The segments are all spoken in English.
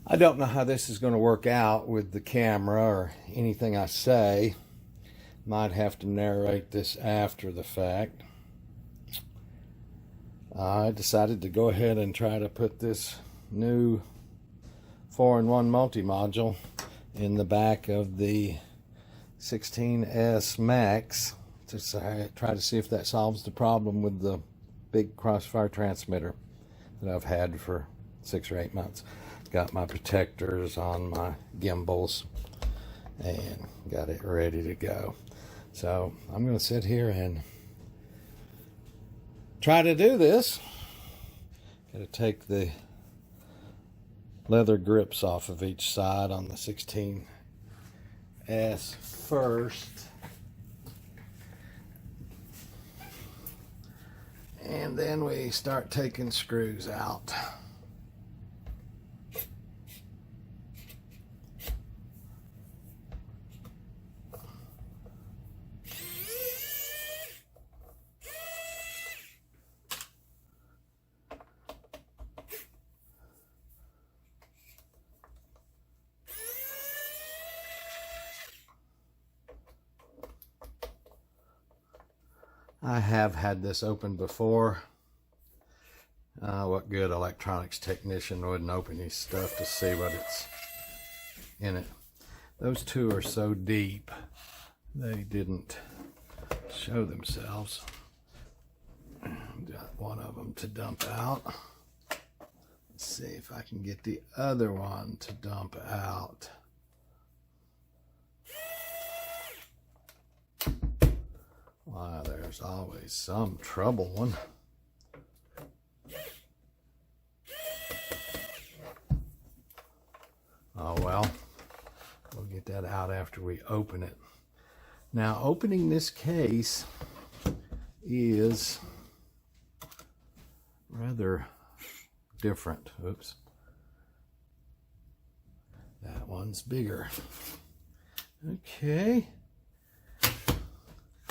I don't know how this is going to work out with the camera or anything I say. Might have to narrate this after the fact. I decided to go ahead and try to put this new 4-in-1 multi-module in the back of the 16S Max to try to see if that solves the problem with the big crossfire transmitter that I've had for 6 or 8 months. Got my protectors on my gimbals and got it ready to go. So I'm going to sit here and try to do this. Got to take the leather grips off of each side on the 16S first. And then we start taking screws out. I have had this open before. What good electronics technician wouldn't open his stuff to see what it's in it? Those two are so deep, they didn't show themselves. Got one of them to dump out. Let's see if I can get the other one to dump out. Wow, there's always some trouble one. Oh well, we'll get that out after we open it. Now, opening this case is rather different. Oops. That one's bigger. Okay.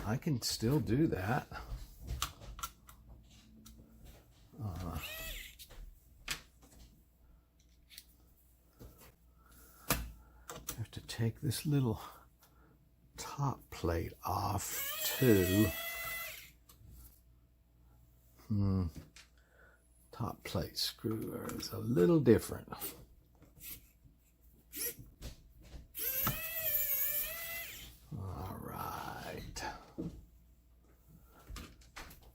I can still do that. Have to take this little top plate off too. Top plate screw is a little different. All right.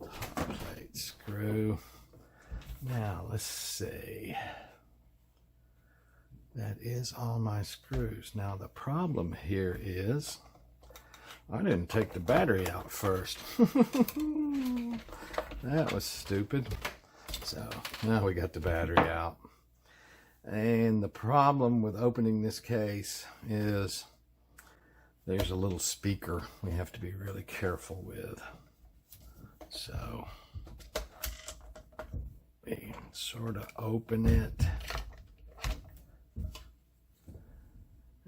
Top plate screw. Now let's see. That is all my screws. Now the problem here is I didn't take the battery out first. That was stupid. So now we got the battery out. And the problem with opening this case is there's a little speaker we have to be really careful with. So we can sort of open it.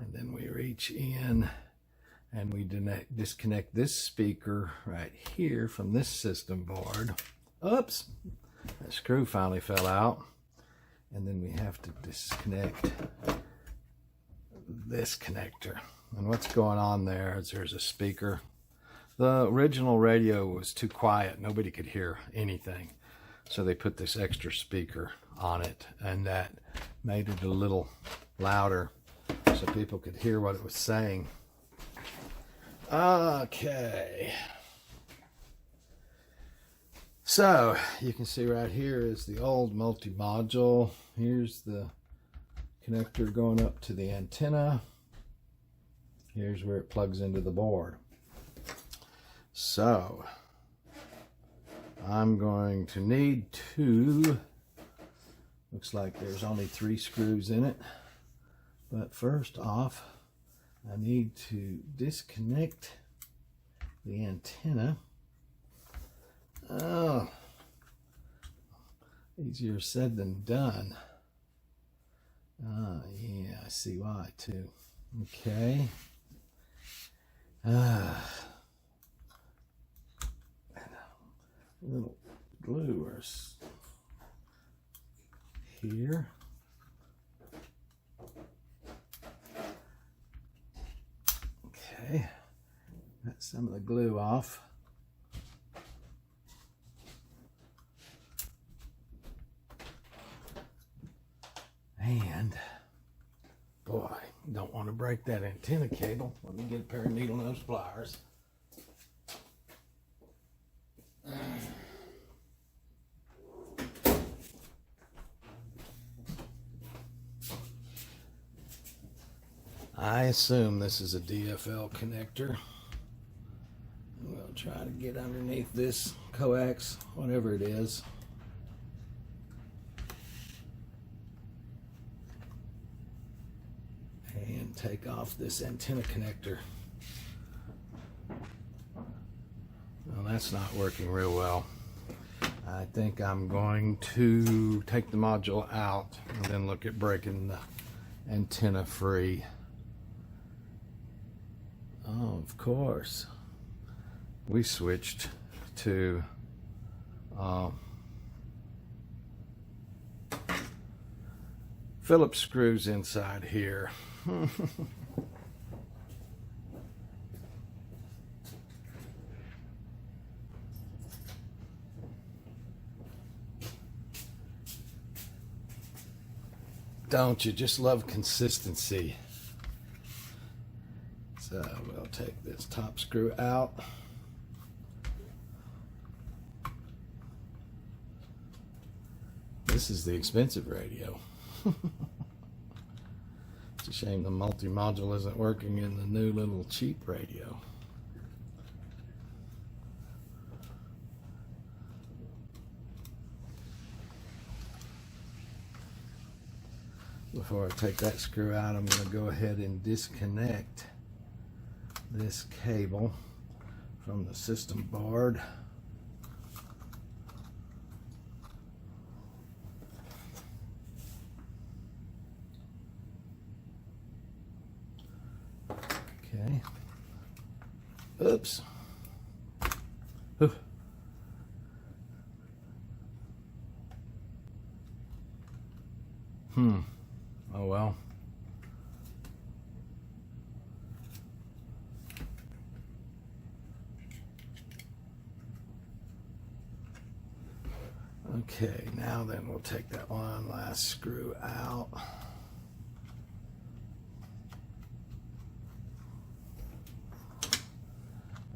And then we reach in and we disconnect this speaker right here from this system board. Oops, that screw finally fell out. And then we have to disconnect this connector. And what's going on there is there's a speaker. The original radio was too quiet. Nobody could hear anything. So they put this extra speaker on it, and that made it a little louder so people could hear what it was saying. Okay. So you can see right here is the old multi-module. Here's the connector going up to the antenna. Here's where it plugs into the board. So I'm going to need looks like there's only 3 screws in it. But first off, I need to disconnect the antenna. Oh, easier said than done. Yeah, I see why too. Okay. A little glue or here. Okay, got some of the glue off. And boy, don't want to break that antenna cable. Let me get a pair of needle nose pliers. I assume this is a DFL connector. We'll try to get underneath this coax, whatever it is. And take off this antenna connector. Well, that's not working real well. I think I'm going to take the module out and then look at breaking the antenna free. Oh, of course. We switched to Phillips screws inside here. Don't you just love consistency? So we'll take this top screw out. This is the expensive radio. It's a shame the multi-module isn't working in the new little cheap radio. Before I take that screw out, I'm going to go ahead and disconnect this cable from the system board. Okay. Oops. Ooh. Oh well. Okay, now then we'll take that one last screw out.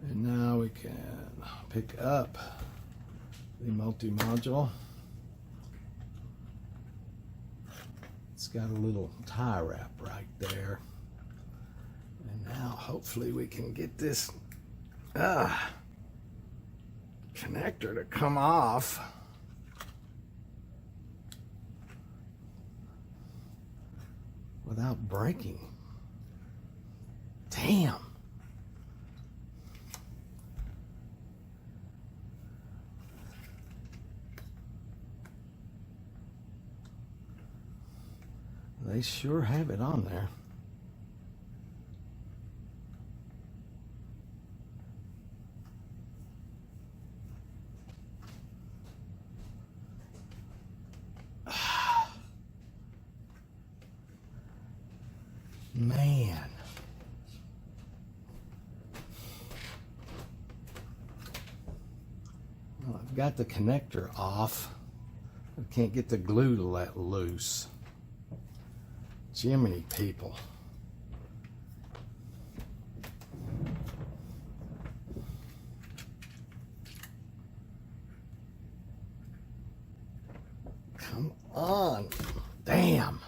And now we can pick up the multi-module. It's got a little tie wrap right there. And now hopefully we can get this connector to come off. Without breaking. Damn. They sure have it on there. Man. Well, I've got the connector off. I can't get the glue to let loose. Jiminy people. Come on. Damn.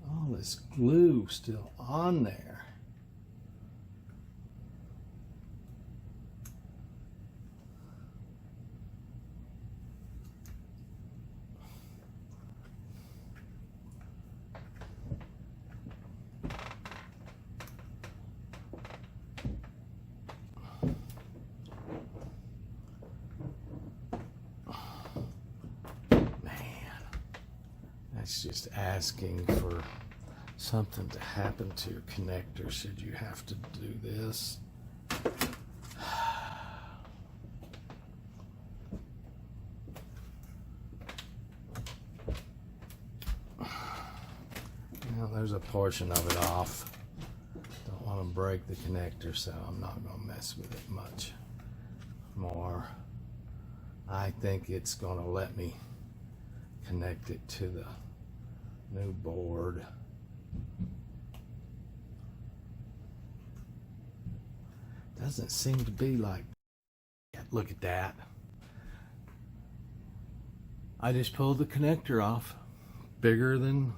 All this glue still on there. That's just asking for something to happen to your connector should you have to do this. portion of it off. Don't want to break the connector, so I'm not going to mess with it much more. I think it's going to let me connect it to the new board. Doesn't seem to be like that. Look at that. I just pulled the connector off. Bigger than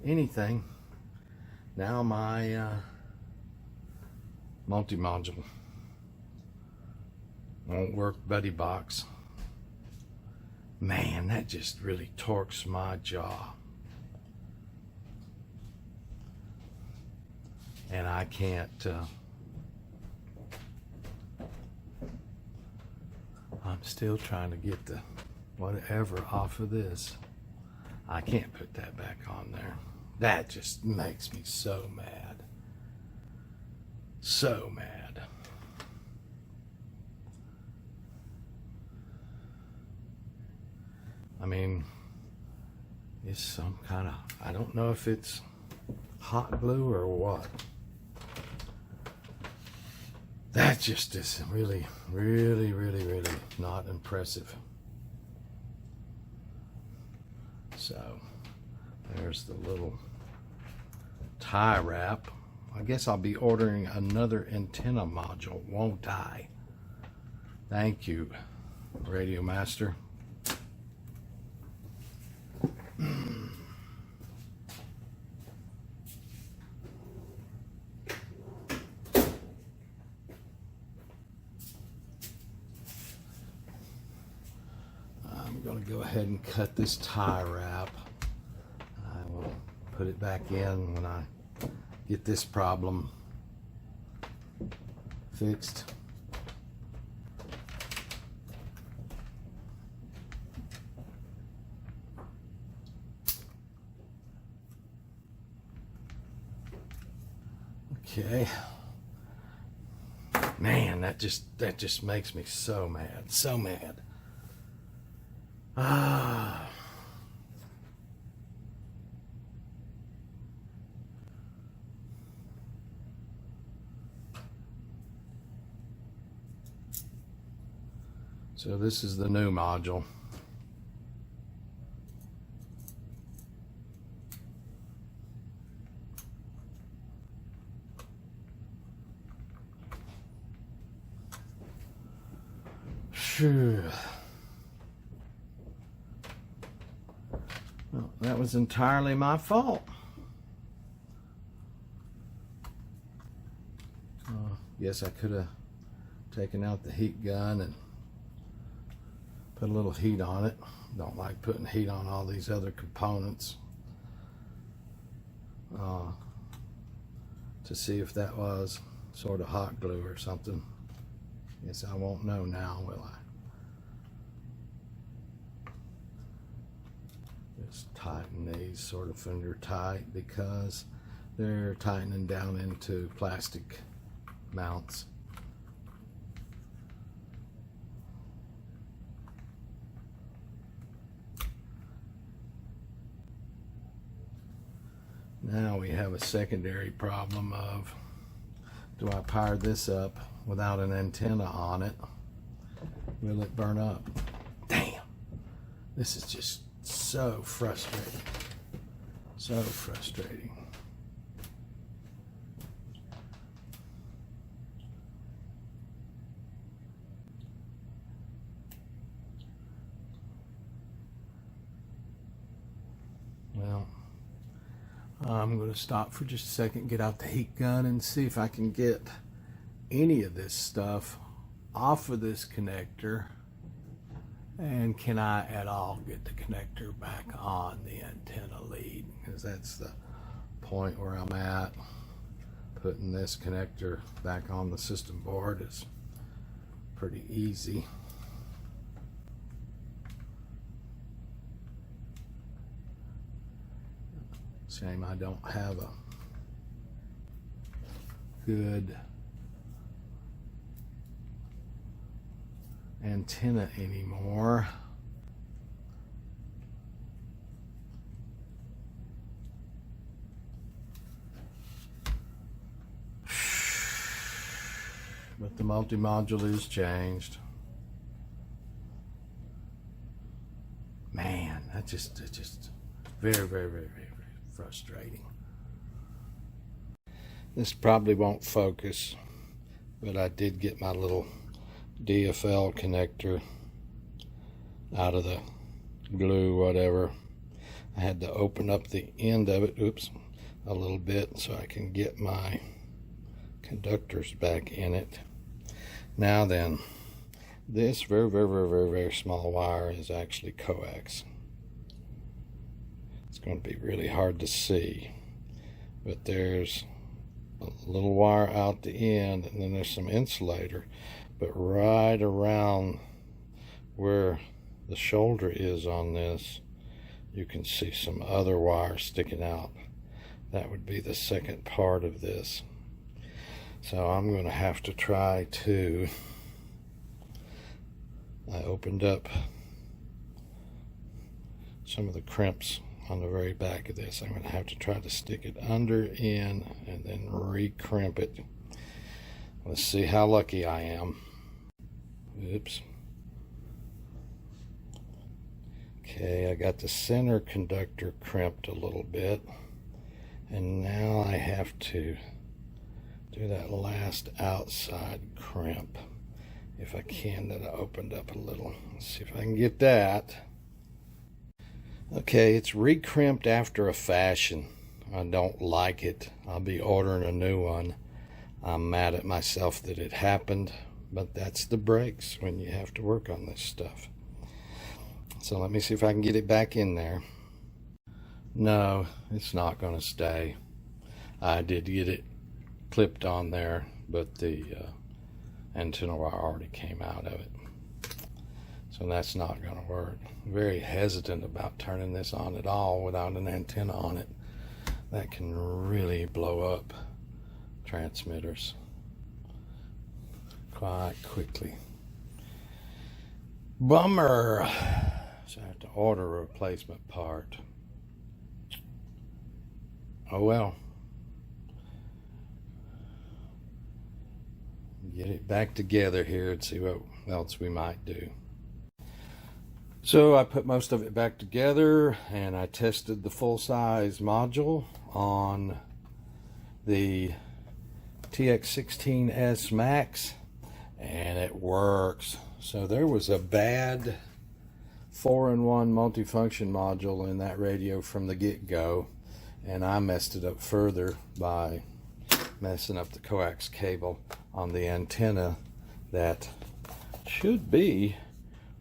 anything. Now my multi-module won't work buddy box. Man, that just really torques my jaw. And I can't I'm still trying to get the whatever off of this. I can't put that back on there. That just makes me so mad. So mad. I mean, it's some kind of, I don't know if it's hot glue or what. That just is really, really, really, really not impressive. So, there's the little tie wrap. I guess I'll be ordering another antenna module, won't I? Thank you, Radio Master. I'm going to go ahead and cut this tie wrap. I will put it back in when I get this problem fixed. Okay. Man, that just makes me so mad. So mad. Ah. So this is the new module. Phew. Well, that was entirely my fault. Guess I could have taken out the heat gun and put a little heat on it. Don't like putting heat on all these other components. To see if that was sort of hot glue or something. Guess I won't know now, will I? Just tighten these sort of finger tight because they're tightening down into plastic mounts. Now we have a secondary problem of, do I power this up without an antenna on it? Will it burn up? Damn, this is just so frustrating. So frustrating. Well, I'm going to stop for just a second, get out the heat gun and see if I can get any of this stuff off of this connector. And can I at all get the connector back on the antenna lead? Because that's the point where I'm at. Putting this connector back on the system board is pretty easy. Shame I don't have a good antenna anymore. But the multi-module is changed. Man, that's just very, very, very, very, very frustrating. This probably won't focus, but I did get my little DFL connector out of the glue, whatever. I had to open up the end of it, oops, a little bit so I can get my conductors back in it. Now then, this very, very, very, very, very small wire is actually coax. It's going to be really hard to see, but there's a little wire out the end, and then there's some insulator, but right around where the shoulder is on this, you can see some other wire sticking out. That would be the second part of this. So I'm going to have to try to, I opened up some of the crimps on the very back of this. I'm going to have to try to stick it under in and then re-crimp it. Let's see how lucky I am. Oops. Okay, I got the center conductor crimped a little bit, and now I have to do that last outside crimp. If I can, that I opened up a little. Let's see if I can get that. Okay, it's re-crimped after a fashion. I don't like it. I'll be ordering a new one. I'm mad at myself that it happened, but that's the breaks when you have to work on this stuff. So let me see if I can get it back in there. No, it's not going to stay. I did get it clipped on there, but the antenna wire already came out of it. So that's not going to work. I'm very hesitant about turning this on at all without an antenna on it. That can really blow up transmitters quite quickly. Bummer. So I have to order a replacement part. Oh well. Get it back together here and see what else we might do. So I put most of it back together and I tested the full-size module on the TX16S Max and it works. So there was a bad 4-in-1 multifunction module in that radio from the get-go, and I messed it up further by messing up the coax cable on the antenna that should be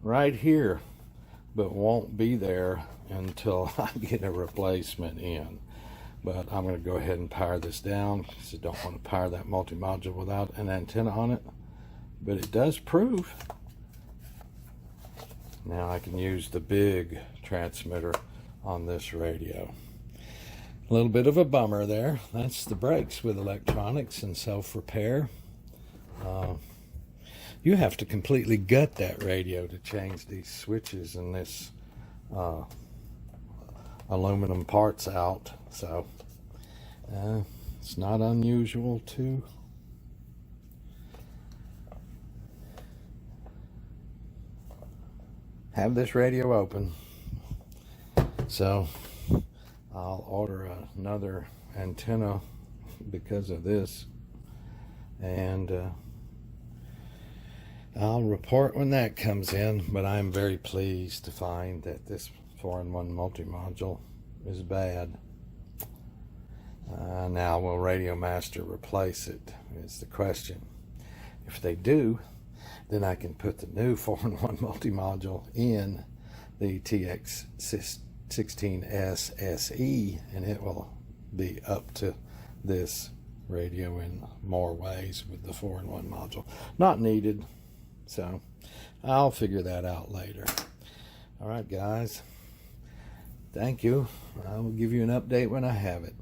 right here, but won't be there until I get a replacement in. But I'm going to go ahead and power this down because I don't want to power that multi-module without an antenna on it. But it does prove. Now I can use the big transmitter on this radio. A little bit of a bummer there. That's the breaks with electronics and self-repair. You have to completely gut that radio to change these switches and this aluminum parts out. So it's not unusual to have this radio open. So I'll order another antenna because of this, and I'll report when that comes in. But I'm very pleased to find that this 4-in-1 multi-module is bad. Now will Radio Master replace it is the question. If they do, then I can put the new 4-in-1 multi-module in the TX16S SE, and it will be up to this radio in more ways with the 4-in-1 module. Not needed, so I'll figure that out later. All right, guys. Thank you. I will give you an update when I have it.